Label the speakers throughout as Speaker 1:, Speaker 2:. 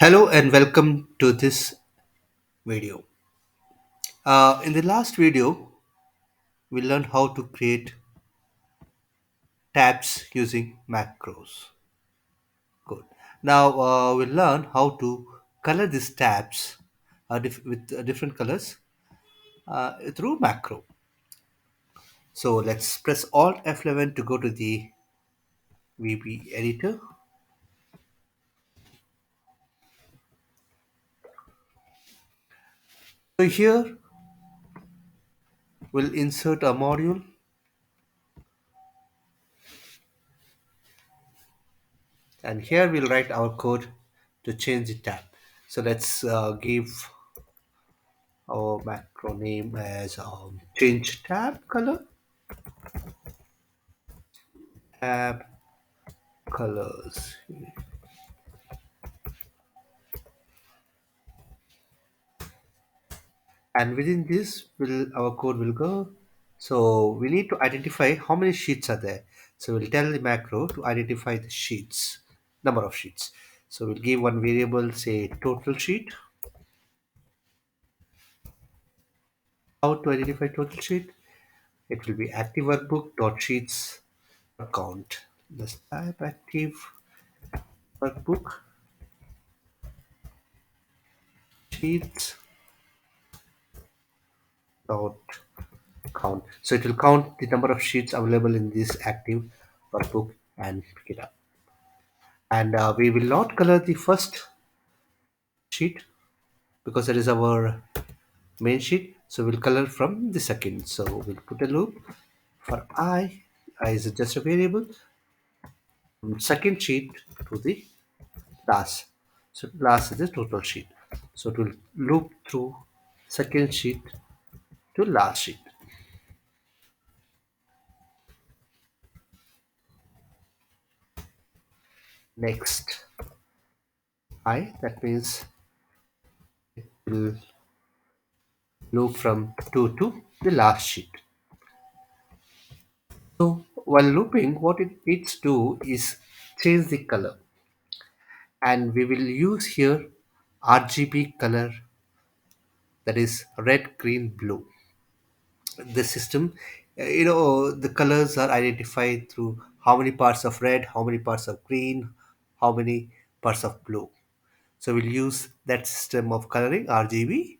Speaker 1: Hello and welcome to this video. In the last video, we learned how to create tabs using macros. Good. Now we'll learn how to color these tabs with different colors through macro. So let's press Alt F11 to go to the VB editor. So here we'll insert a module, and here we'll write our code to change the tab. So let's give our macro name as change tab color. Tab colors, and within this will our code will go. So we need to identify how many sheets are there. So we'll tell the macro to identify the sheets, number of sheets. So we'll give one variable, say total sheet. How to identify total sheet? It will be active workbook dot sheets count. Let's type active workbook sheets dot count. So it will count the number of sheets available in this active workbook and pick it up. And we will not color the first sheet because that is our main sheet. So we'll color from the second. So we'll put a loop for I is just a variable from second sheet to the last. So last is the total sheet. So it will loop through second sheet to last sheet. Next I, that means will loop from 2 to the last sheet. So while looping, what it needs to do is change the color, and we will use here RGB color, that is red, green, blue. The system, the colors are identified through how many parts of red, how many parts of green, how many parts of blue. So we'll use that system of coloring RGB.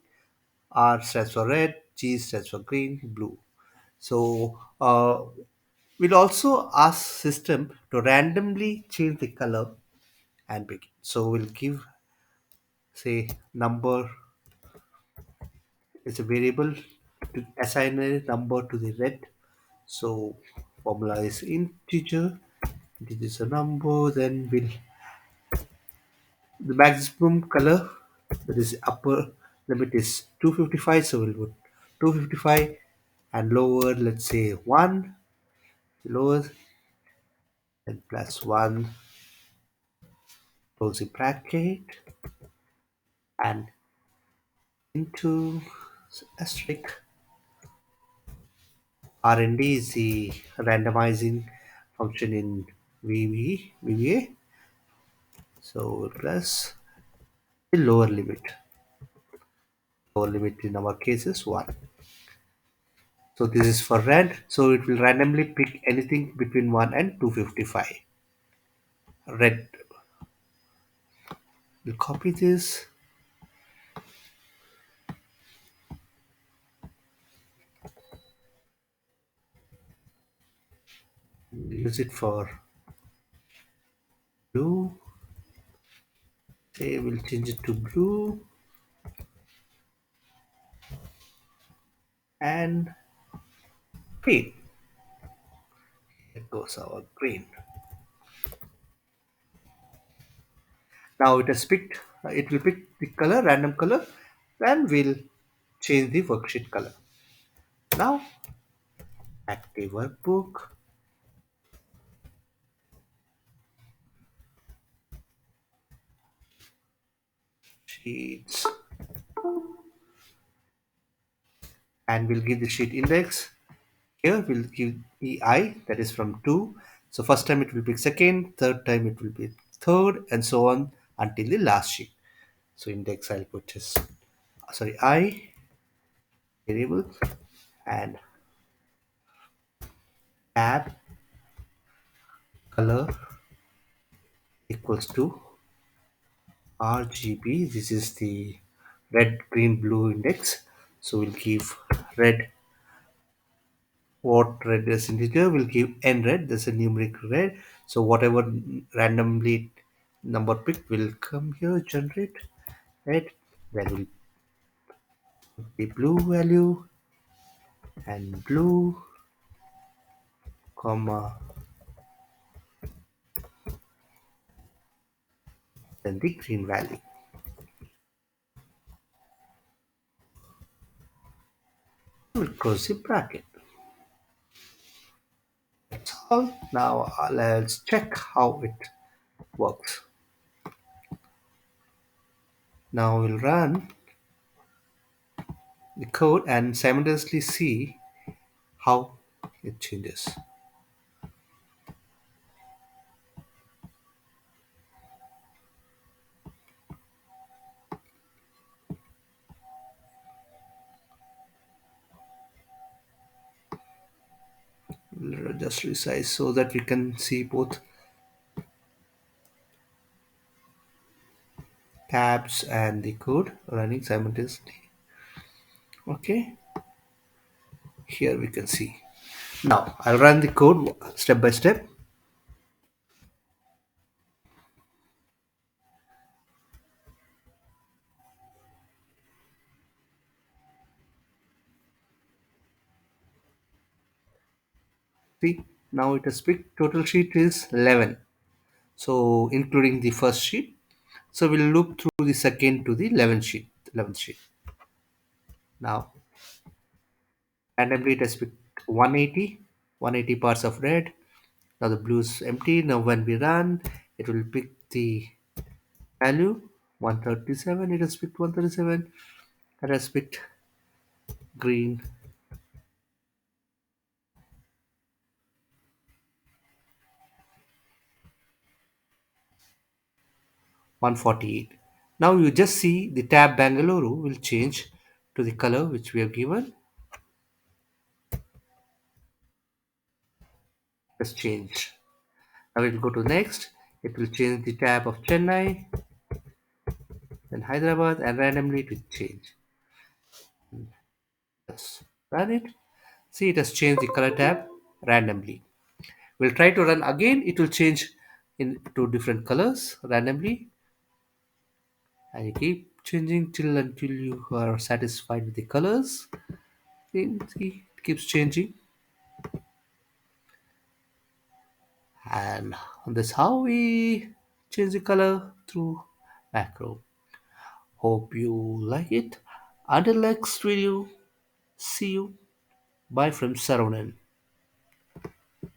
Speaker 1: R stands for red, G stands for green, blue. So we'll also ask system to randomly change the color and begin. So we'll give, say, number is a variable to assign a number to the red. So formula is integer. This is a number. Then we'll the maximum color, that is upper limit is 255. So we'll put 255, and lower, let's say 1, lower, and plus 1, close the bracket, and into asterisk. R&D is the randomizing function in VBA. So plus the lower limit. Lower limit in our case is 1. So this is for red. So it will randomly pick anything between 1 and 255. Red. We'll copy this. Use it for blue. Say we'll change it to blue. And green. Here goes our green. Now it has picked, it will pick the color, random color, and we'll change the worksheet color. Now, active workbook, sheets, and we'll give the sheet index. Here we'll give EI, that is from 2. So first time it will be second, third time it will be third, and so on until the last sheet. So index I'll put is sorry I variable and tab color equals to RGB. This is the red, green, blue index. So we'll give red. What red is integer? We'll give n red. That's a numeric red. So whatever randomly number picked will come here. Generate red. Then we'll put the blue value and blue, comma then the green value. We'll close the bracket. That's all. Now let's check how it works. Now we'll run the code and simultaneously see how it changes. We'll just resize so that we can see both tabs and the code running simultaneously. Okay, here we can see. Now I'll run the code step by step. See, now it has picked total sheet is 11. So including the first sheet. So we'll loop through the second to the 11th sheet. Now randomly it has picked 180 parts of red. Now the blue is empty. Now when we run, it will pick the value 137. It has picked 137. It has picked green 148. Now you just see the tab Bangalore will change to the color which we have given. Has changed. Now we'll go to next. It will change the tab of Chennai, then Hyderabad, and randomly it will change. Let's run it. See, it has changed the color tab randomly. We'll try to run again. It will change into different colors randomly, and you keep changing till until you are satisfied with the colors. See, it keeps changing, and that's how we change the color through macro. Hope you like it. Until next video, see you. Bye from Saronan.